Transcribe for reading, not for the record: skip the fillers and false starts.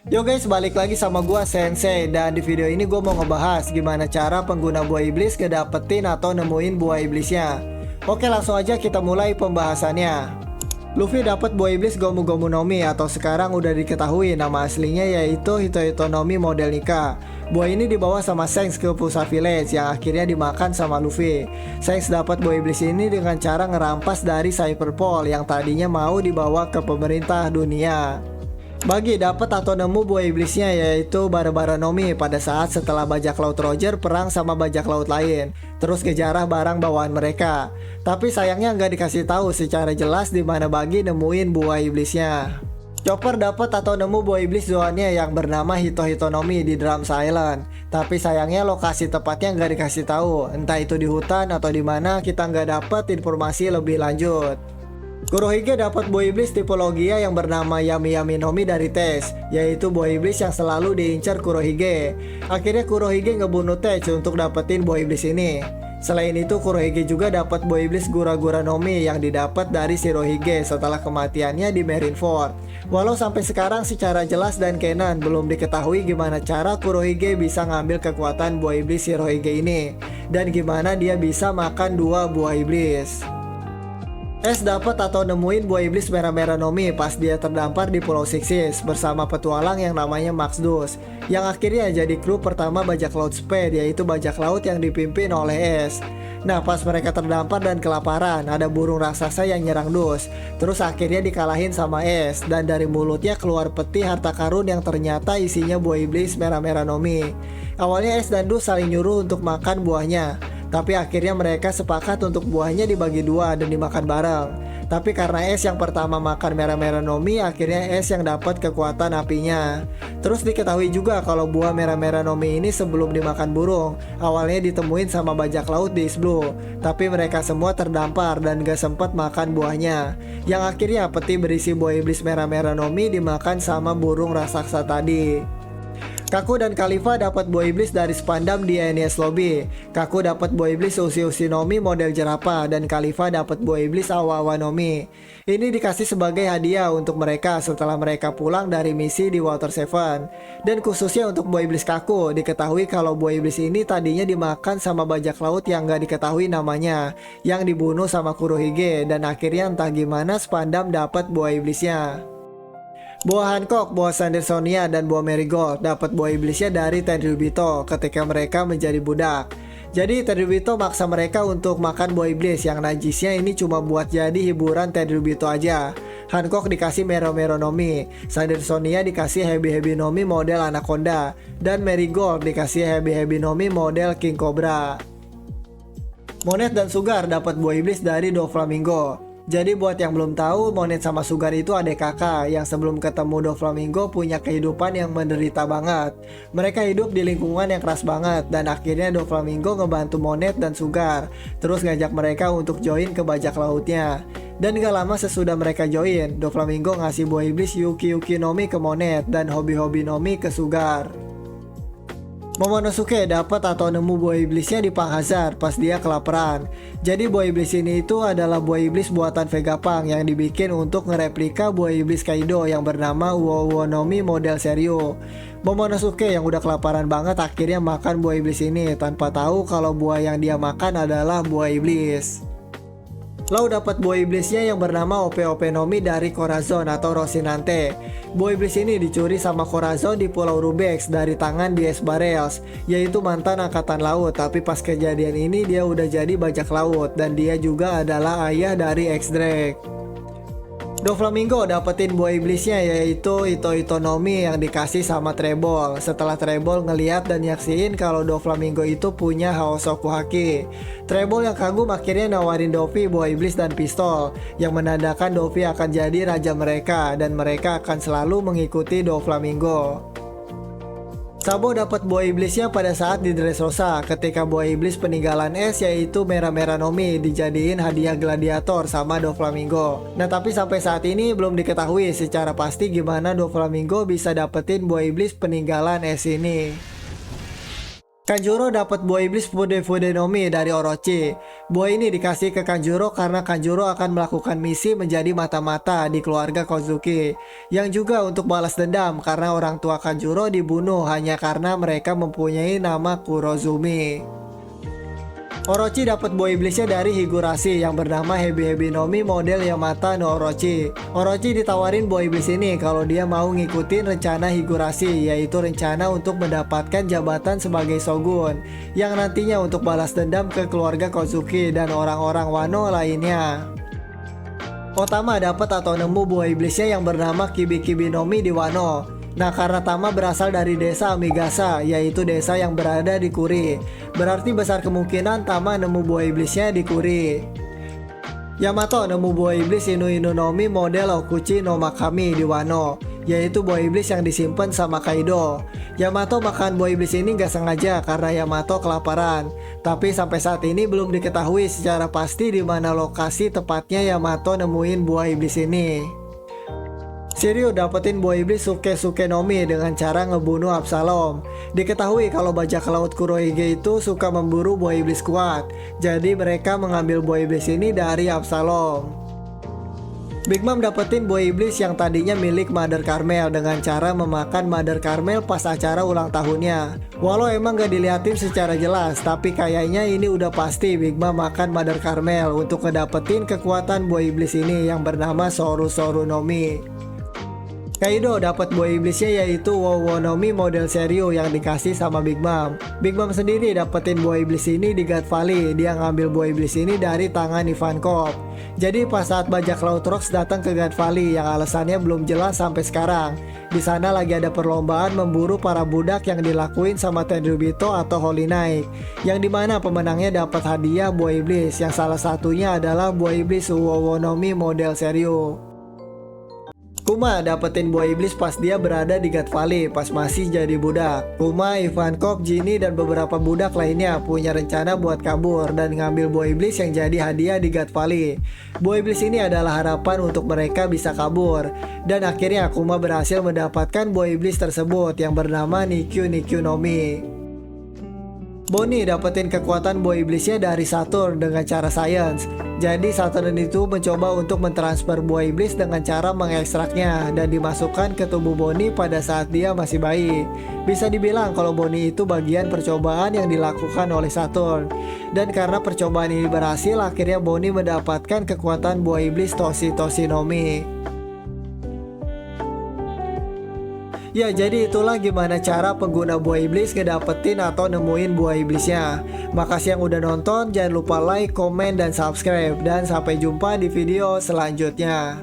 Yo guys, balik lagi sama gua Sensei, dan di video ini gua mau ngebahas gimana cara pengguna buah iblis ngedapetin atau nemuin buah iblisnya. Oke, langsung aja kita mulai pembahasannya. Luffy dapat buah iblis Gomu Gomu no Mi, atau sekarang udah diketahui nama aslinya yaitu Hito Hito no Mi model Nika. Buah ini dibawa sama Shanks ke pusat village yang akhirnya dimakan sama Luffy. Shanks dapat buah iblis ini dengan cara ngerampas dari Cyberpol yang tadinya mau dibawa ke pemerintah dunia. Bagi dapat atau nemu buah iblisnya yaitu Bara-Bara no Mi pada saat setelah bajak laut Roger perang sama bajak laut lain, terus ngejarah barang bawaan mereka. Tapi sayangnya nggak dikasih tahu secara jelas di mana Bagi nemuin buah iblisnya. Chopper dapat atau nemu buah iblis Zoannya yang bernama Hito Hito no Mi di Drums Island. Tapi sayangnya lokasi tepatnya nggak dikasih tahu, entah itu di hutan atau di mana, kita nggak dapat informasi lebih lanjut. Kurohige dapat buah iblis tipe Logia yang bernama Yami Yami no Mi dari Tech, yaitu buah iblis yang selalu diincar Kurohige. Akhirnya Kurohige ngebunuh Tech untuk dapetin buah iblis ini. Selain itu, Kurohige juga dapat buah iblis Gura Gura no Mi yang didapat dari Shirohige setelah kematiannya di Marineford. Walau sampai sekarang secara jelas dan canon belum diketahui gimana cara Kurohige bisa ngambil kekuatan buah iblis Shirohige ini, dan gimana dia bisa makan dua buah iblis. Ace dapat atau nemuin buah iblis merah-merah no Mi pas dia terdampar di Pulau Sixis bersama petualang yang namanya Max Dus, yang akhirnya jadi kru pertama bajak laut Spade, yaitu bajak laut yang dipimpin oleh Ace. Nah, pas mereka terdampar dan kelaparan, ada burung raksasa yang nyerang Dus, terus akhirnya dikalahin sama Ace, dan dari mulutnya keluar peti harta karun yang ternyata isinya buah iblis merah-merah no Mi. Awalnya Ace dan Dus saling nyuruh untuk makan buahnya, tapi akhirnya mereka sepakat untuk buahnya dibagi dua dan dimakan bareng. Tapi karena Ace yang pertama makan merah-merah no Mi, akhirnya Ace yang dapat kekuatan apinya. Terus diketahui juga kalau buah merah-merah no Mi ini sebelum dimakan burung, awalnya ditemuin sama bajak laut di East Blue, tapi mereka semua terdampar dan gak sempat makan buahnya. Yang akhirnya peti berisi buah iblis merah-merah no Mi dimakan sama burung raksasa tadi. Kaku dan Khalifa dapat buah iblis dari Spandam di NES Lobby. Kaku dapat buah iblis Ushi Ushi no Mi model jerapah, dan Khalifa dapat buah iblis Awa Awa no Mi. Ini dikasih sebagai hadiah untuk mereka setelah mereka pulang dari misi di Water Seven. Dan khususnya untuk buah iblis Kaku, diketahui kalau buah iblis ini tadinya dimakan sama bajak laut yang gak diketahui namanya, yang dibunuh sama Kurohige, dan akhirnya entah gimana Spandam dapat buah iblisnya. Buah Hancock, buah Sandersonia, dan buah Marigold dapat buah iblisnya dari Tenryubito ketika mereka menjadi budak. Jadi Tenryubito maksa mereka untuk makan buah iblis yang najisnya ini cuma buat jadi hiburan Tenryubito aja. Hancock dikasih Mero Mero no Mi, Sandersonia dikasih Hebi Hebi no Mi model Anaconda, dan Marigold dikasih Hebi Hebi no Mi model King Cobra. Monet dan Sugar dapat buah iblis dari Doflamingo. Jadi buat yang belum tahu, Monet sama Sugar itu adik kakak yang sebelum ketemu Doflamingo punya kehidupan yang menderita banget. Mereka hidup di lingkungan yang keras banget, dan akhirnya Doflamingo ngebantu Monet dan Sugar, terus ngajak mereka untuk join ke bajak lautnya. Dan gak lama sesudah mereka join, Doflamingo ngasih buah iblis Yuki Yuki no Mi ke Monet dan Hobi Hobi no Mi ke Sugar. Momonosuke dapat atau nemu buah iblisnya di Panghazard pas dia kelaparan. Jadi buah iblis ini itu adalah buah iblis buatan Vegapunk yang dibikin untuk ngereplika buah iblis Kaido yang bernama Uo Uo no Mi model Serio. Momonosuke yang udah kelaparan banget akhirnya makan buah iblis ini tanpa tahu kalau buah yang dia makan adalah buah iblis. Lau dapat buah iblisnya yang bernama Ope Ope no Mi dari Corazon atau Rocinante. Buah iblis ini dicuri sama Corazon di Pulau Rubex dari tangan Diez Barrels, yaitu mantan angkatan laut, tapi pas kejadian ini dia udah jadi bajak laut, dan dia juga adalah ayah dari X-Drake. Doflamingo dapetin buah iblisnya yaitu Ito Ito no Mi yang dikasih sama Treble. Setelah Treble ngeliat dan nyaksiin kalau Doflamingo itu punya Haosoku Haki, Treble yang kagum akhirnya nawarin Doffy buah iblis dan pistol, yang menandakan Doffy akan jadi raja mereka dan mereka akan selalu mengikuti Doflamingo. Sabo dapat buah iblisnya pada saat di Dressrosa ketika buah iblis peninggalan Ace yaitu Merah-Merah no Mi dijadiin hadiah gladiator sama Doflamingo. Nah, tapi sampai saat ini belum diketahui secara pasti gimana Doflamingo bisa dapetin buah iblis peninggalan Ace ini. Kanjuro dapat buah iblis Fude no Mi dari Orochi. Buah ini dikasih ke Kanjuro karena Kanjuro akan melakukan misi menjadi mata-mata di keluarga Kozuki. Yang juga untuk balas dendam karena orang tua Kanjuro dibunuh hanya karena mereka mempunyai nama Kurozumi. Orochi dapat buah iblisnya dari Higurashi yang bernama Hebi no Mi model Yamata no Orochi. Orochi ditawarin buah iblis ini kalau dia mau ngikutin rencana Higurashi, yaitu rencana untuk mendapatkan jabatan sebagai shogun yang nantinya untuk balas dendam ke keluarga Kozuki dan orang-orang Wano lainnya. Otama dapat atau nemu buah iblisnya yang bernama Kibi no Mi di Wano. Nah, karena Tama berasal dari desa Amigasa, yaitu desa yang berada di Kuri, berarti besar kemungkinan Tama nemu buah iblisnya di Kuri. Yamato nemu buah iblis Inu no Mi model Okuchi no Makami di Wano, yaitu buah iblis yang disimpan sama Kaido. Yamato makan buah iblis ini gak sengaja karena Yamato kelaparan, tapi sampai saat ini belum diketahui secara pasti di mana lokasi tepatnya Yamato nemuin buah iblis ini. Shiryu dapetin buah iblis Suke no Mi dengan cara ngebunuh Absalom. Diketahui kalau bajak laut Kurohige itu suka memburu buah iblis kuat, jadi mereka mengambil buah iblis ini dari Absalom. Big Mom dapetin buah iblis yang tadinya milik Mother Carmel dengan cara memakan Mother Carmel pas acara ulang tahunnya. Walau emang gak diliatin secara jelas, tapi kayaknya ini udah pasti Big Mom makan Mother Carmel untuk ngedapetin kekuatan buah iblis ini yang bernama Soru no Mi. Kaido dapat buah iblisnya yaitu Wowo no Mi model Seryu yang dikasih sama Big Mom. Big Mom sendiri dapetin buah iblis ini di God Valley. Dia ngambil buah iblis ini dari tangan Ivankov. Jadi pas saat bajak laut Rocks datang ke God Valley yang alasannya belum jelas sampai sekarang. Di sana lagi ada perlombaan memburu para budak yang dilakuin sama Tenryubito atau Holy Knight, yang dimana pemenangnya dapat hadiah buah iblis yang salah satunya adalah buah iblis Wowo no Mi model Seryu. Kuma dapetin buah iblis pas dia berada di God Valley pas masih jadi budak. Kuma, Ivankov, Ginny, dan beberapa budak lainnya punya rencana buat kabur dan ngambil buah iblis yang jadi hadiah di God Valley. Buah iblis ini adalah harapan untuk mereka bisa kabur. Dan akhirnya Kuma berhasil mendapatkan buah iblis tersebut yang bernama Nikyu no Mi. Bonnie dapetin kekuatan buah iblisnya dari Saturn dengan cara sains. Jadi Saturn itu mencoba untuk mentransfer buah iblis dengan cara mengekstraknya dan dimasukkan ke tubuh Bonnie pada saat dia masih bayi. Bisa dibilang kalau Bonnie itu bagian percobaan yang dilakukan oleh Saturn. Dan karena percobaan ini berhasil, akhirnya Bonnie mendapatkan kekuatan buah iblis Toshi no Mi. Ya, jadi itulah gimana cara pengguna buah iblis ngedapetin atau nemuin buah iblisnya. Makasih yang udah nonton, jangan lupa like, komen, dan subscribe. Dan sampai jumpa di video selanjutnya.